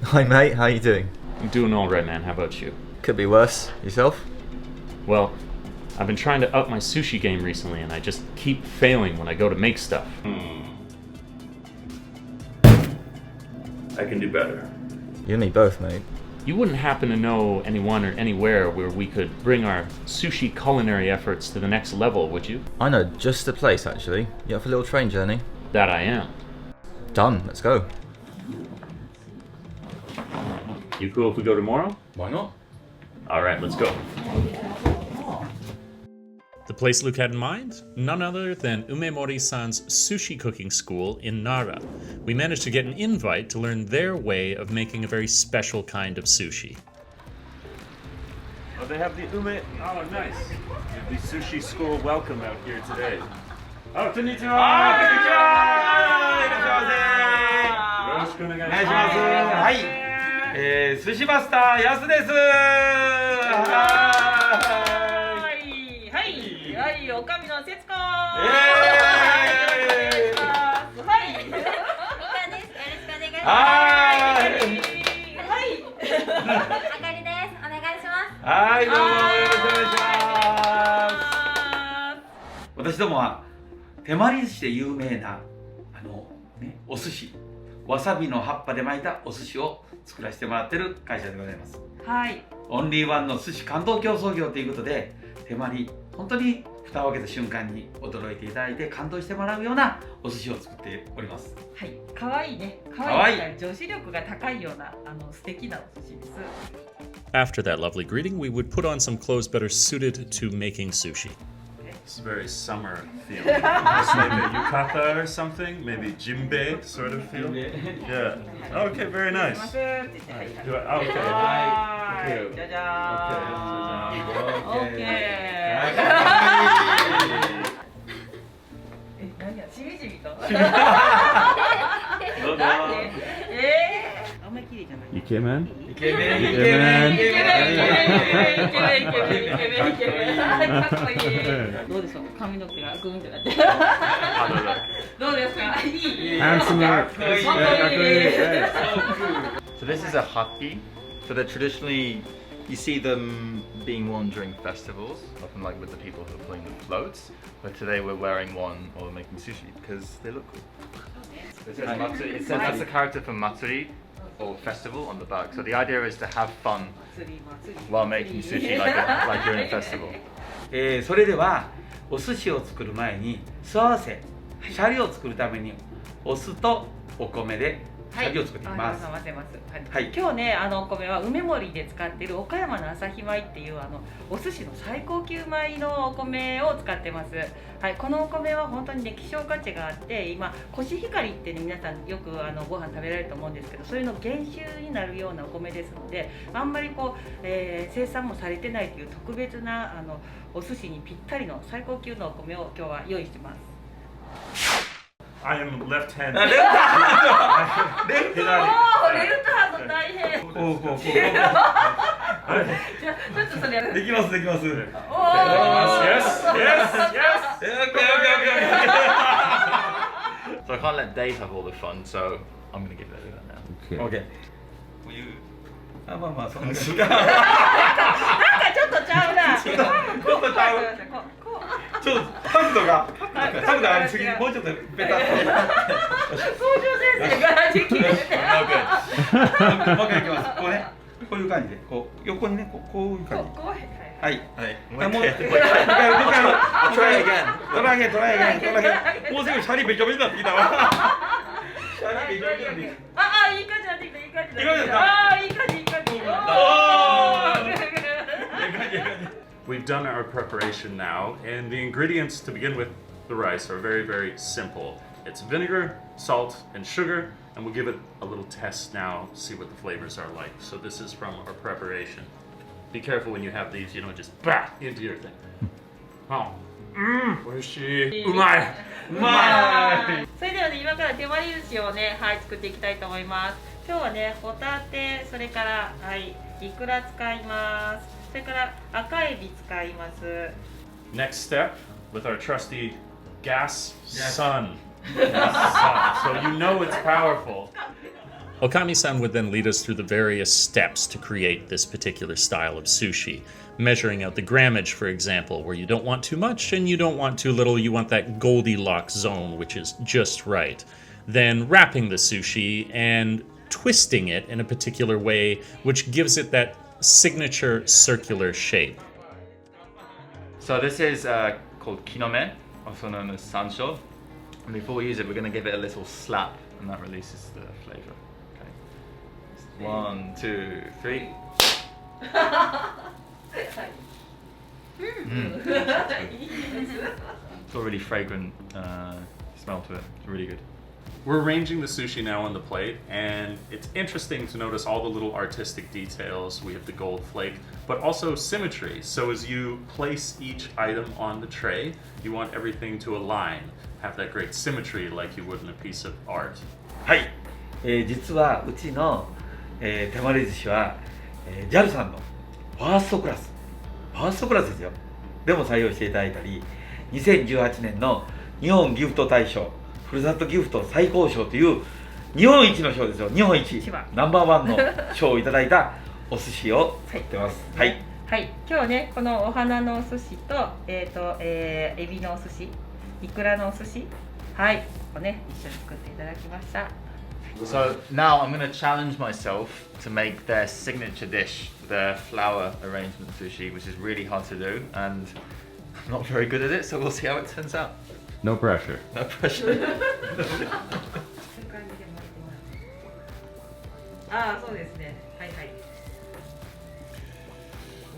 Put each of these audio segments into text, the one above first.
Hi mate, how you doing? I'm doing all right, man. How about you? Could be worse. Yourself? Well, I've been trying to up my sushi game recently, and I just keep failing when I go to make stuff. I can do better. You and me both, mate. You wouldn't happen to know anyone or anywhere where we could bring our sushi culinary efforts to the next level, would you? I know just the place actually. You up for a little train journey? That I am. Done, let's go. You cool if we go tomorrow? Why not? All right, let's go. The place Luke had in mind? None other than Umemori-san's sushi cooking school in Nara. We managed to get an invite to learn their way of making a very special kind of sushi. Oh, they have the Oh, nice. The sushi school welcome out here today. Oh, konnichiwa! Hi! 寿司マスターやすです。はい、おかみの節子。はい。よろしくお願いします。はい。あかりです。お願いします。はい、どうもよろしくお願いします。私どもは手まり寿司で有名なお寿司、わさびの葉っぱで巻いたお寿司を作らせてもらってる会社でございます。はい。オンリーワンの寿司感動競争業ということで、手まり本当に蓋を開けた瞬間に驚いていただいて感動してもらうようなお寿司を作っております。はい、可愛いね。可愛い女子力が高いような素敵なお寿司です。After that lovely greeting, we would put on some clothes better suited to making sushi. It's very summer feel. It's like a yukata or something, maybe jimbe sort of feel. Yeah. Okay, very nice. Okay. Okay. Ikemen? Ikemen. どうでしょう、髪の毛がグーンってなって。どうですか、いい。So this is a haki. So they're traditionally, you see them being worn during festivals, often like with the people who are pulling the floats. But today we're wearing one while we're making sushi because they look cool. It says Matsuri. It says that's the character for Matsuri or festival on the back. So the idea is to have fun while making sushi like you're in a festival. それではお寿司を作る前に酢合わせ、シャリを作るためにお酢とお米でシャリを作っています。今日ね、お米は梅森で使っている岡山の朝日米っていうお寿司の最高級米のお米を使ってます。はい、このお米は本当にね希少価値があって、今コシヒカリってね皆さんよくご飯食べられると思うんですけど、それの原種になるようなお米ですので、あんまりこう、生産もされてないという特別なお寿司にぴったりの最高級のお米を今日は用意してます。I am left-handed. レフトハンド大変。じゃあちょっとそれやる。できます。Yes. So I can't let Dave have all the fun, so I'm going to give it a go now. OK。まあそんな。なんかちょっとちゃうな。ちょっと角度がありすぎてもうちょっとベタっと。校長先生ができる。もう一回いきます。こうね、こういう感じで、こう横にね、こういう感じ。はい。もう一回。Try again。もうすぐシャリべちょべちょになってきたわ。シャリべちょべちょになってきた。いい感じだってきた、いい感じだ。いい感じ。We've done our preparation now, and the ingredients to begin with the rice are very, very simple. It's vinegar, salt, and sugar, and we'll give it a little test now, see what the flavors are like. So this is from our preparation. Be careful when you have these, just into your thing. Oh. Oishii. Umai. それではね、今から手割り寿司をね、作っていきたいと思います。今日はね、ホタテ、それからイクラ使います。それから赤エビ使います。Next step with our trusty gas sun. So you know it's powerful. Okami-san would then lead us through the various steps to create this particular style of sushi, measuring out the grammage, for example, where you don't want too much and you don't want too little, you want that Goldilocks zone, which is just right. Then wrapping the sushi and twisting it in a particular way, which gives it that signature circular shape. So this is called kinome, also known as sansho. And before we use it, we're going to give it a little slap, and that releases the flavor. Okay. 1, 2, 3. It's got a really fragrant smell to it. It's really good. We're arranging the sushi now on the plate, and it's interesting to notice all the little artistic details. We have the gold flake, but also symmetry. So as you place each item on the tray, you want everything to align, have that great symmetry like you would in a piece of art. はい、実はうちの、手まり寿司は、JAL さんのファーストクラスですよ。でも採用していただいたり、2018年の日本ギフト大賞ふるさとギフト最高賞という日本一の賞ですよ。日本一ナンバーワンの賞をいただいたお寿司を作ってます。はい、はい、今日ねこのお花のお寿司とエビのお寿司、イクラのお寿司、はいをね一緒に作っていただきました。 So now I'm going to challenge myself to make their signature dish, their flower arrangement sushi, which is really hard to do, and I'm not very good at it, so we'll see how it turns out. No pressure. No pressure. ああ、そうですね。はいはい。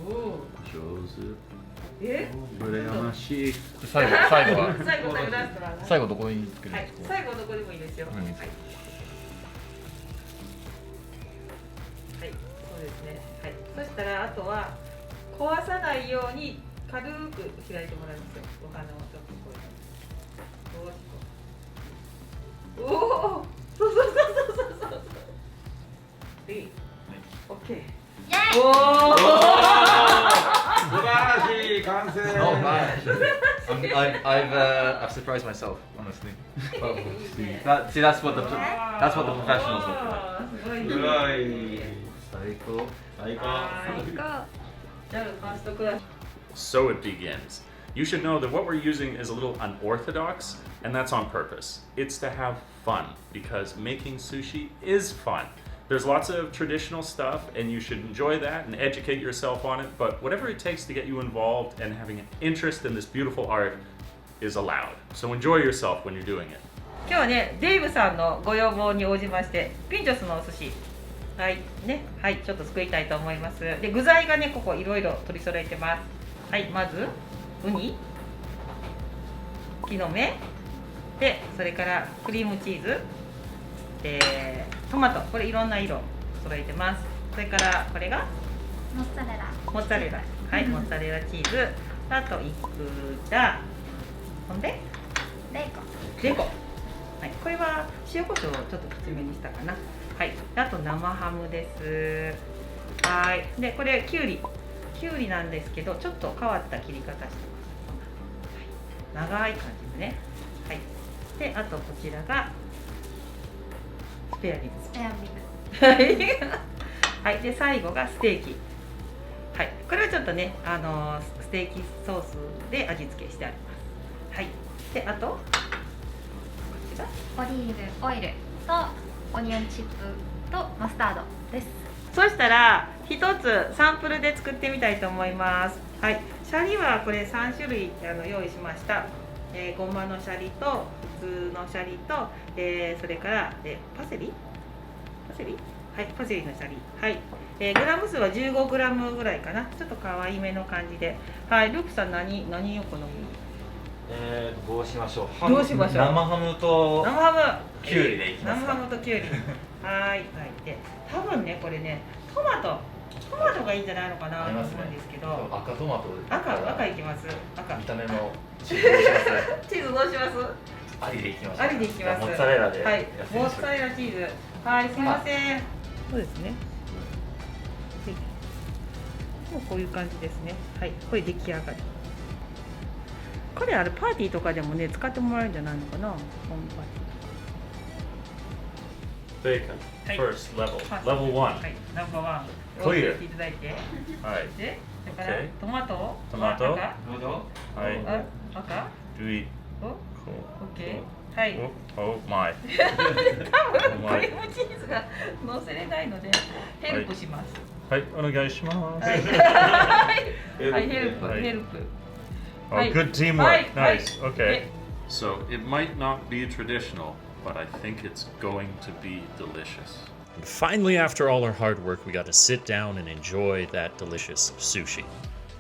おお。上手。え？羨ましい。最後は最後ラストは。最後どこに作るんはいですか？最後どこでもいいですよ。はい。はい、そうですね。はい。そしたらあとは壊さないように軽く開いてもらいますよ。お花をちょっとこう。おお、そう。いい。オッケー。おお。素晴らしい完成。Not bad. I've surprised myself, honestly. That's what the professionals look like. すごい。最高。じゃあファーストクラス。 So it begins. You should know that what we're using is a little unorthodox, and that's on purpose. It's to have fun, because making sushi is fun. There's lots of traditional stuff, and you should enjoy that and educate yourself on it, but whatever it takes to get you involved and having an interest in this beautiful art is allowed. So enjoy yourself when you're doing it. 今日はね、デイブさんのご要望に応じまして、ピンチョスのお寿司、はいね、はい、ちょっと作りたいと思います。で、具材がね、ここいろいろ取り揃えてます。はい、まずウニ、木の芽、で、それからクリームチーズ、トマト、これいろんな色揃えてます。それからこれがモッツァレラ。モッツァレラ、はい、モッツァレラチーズ、あとイクラ、ほんでベーコン。はい、これは塩コショウをちょっときつめにしたかな。はい、あと生ハムです。はい、でこれキュウリなんですけど、ちょっと変わった切り方してます。はい、長い感じでね。はい、であとこちらがスペアリブ。スペアリブ。はい、で最後がステーキ。はい、これはちょっとね、ステーキソースで味付けしてあります。はい、であとこちらオリーブオイルとオニオンチップとマスタードです。そしたら一つサンプルで作ってみたいと思います。はい、シャリはこれ3種類用意しました。ごまのシャリと普通のシャリと、それから、パセリはい、パセリのシャリ、はい、グラム数は15グラムぐらいかな。ちょっと可愛めの感じで。はい、ルークさん何を好み？どうしましょう。どうしましょう。生ハムと生ハムキュウリでいきますか。生ハムとキュウリ。はい、はい。で、多分ねこれねトマトがいいんじゃないのかなと思うんですけど。赤トマト。赤いきます。赤。見た目のチーズどうします？チーズどうします？ありでいきます。ありでいきます。モッツァレラで。はい。モッツァレラチーズ。はい、すみません。そうですね。もうこういう感じですね。はい、これ出来上がり。これパーティーとかでもね使ってもらえるんじゃないのかな。ホームパーティーとか。bacon. Hey. First level. ファースト Level 1. はい、ナンバーワン Clear を入れていただいて、はい。で、それから Okay トマトをトマト赤どうぞ。はい。赤 Do we... お Cool. OK はいOh, oh my. 多分 Oh ク my. リームチーズが乗せれないのでヘルプしますはい、お願いします。はい、はい、ヘルプ、はいヘルプ Oh, はい good teamwork. はい Nice. はい Okay. So it might not be traditional, but I think it's going to be delicious. And finally, after all our hard work, we got to sit down and enjoy that delicious sushi.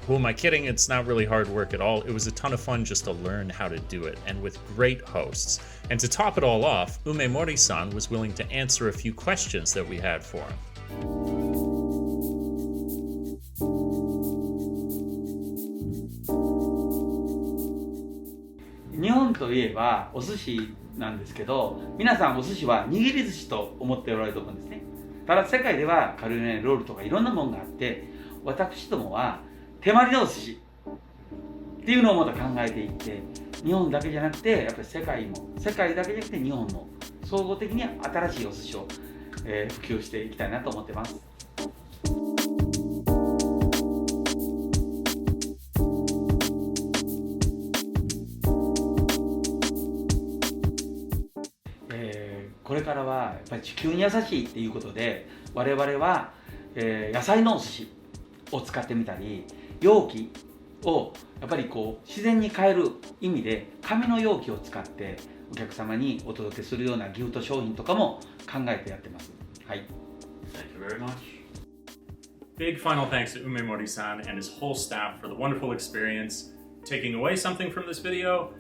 Who am I kidding? It's not really hard work at all. It was a ton of fun just to learn how to do it, and with great hosts. And to top it all off, Umemori-san was willing to answer a few questions that we had for him. 日本といえばお寿司なんですけど、皆さんお寿司は握り寿司と思っておられると思うんですね。ただ世界ではカルネロールとかいろんなものがあって、私どもは手まりのお寿司っていうのをまた考えていって、日本だけじゃなくてやっぱり世界だけじゃなくて日本も総合的に新しいお寿司を、普及していきたいなと思ってます。これからはやっぱり地球に優しいっていうことで、我々は、野菜のお寿司を使ってみたり、容器をやっぱりこう自然に変える意味で紙の容器を使ってお客様にお届けするようなギフト商品とかも考えてやってます。はい。Thank you very much. Big final thanks to Umemori-san and his whole staff for the wonderful experience. Taking away something from this video,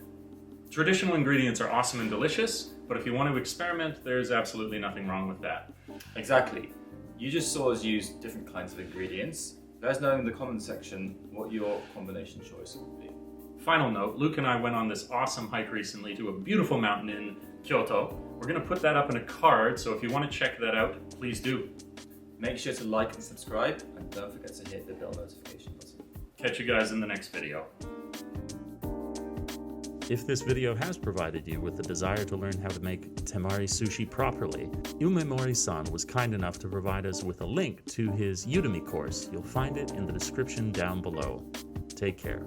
traditional ingredients are awesome and delicious, but if you want to experiment, there's absolutely nothing wrong with that. Exactly. You just saw us use different kinds of ingredients. Let us know in the comments section what your combination choice would be. Final note, Luke and I went on this awesome hike recently to a beautiful mountain in Kyoto. We're going to put that up in a card, so if you want to check that out, please do. Make sure to like and subscribe, and don't forget to hit the bell notification button. Catch you guys in the next video. If this video has provided you with the desire to learn how to make Temari sushi properly, Umemori-san was kind enough to provide us with a link to his Udemy course. You'll find it in the description down below. Take care.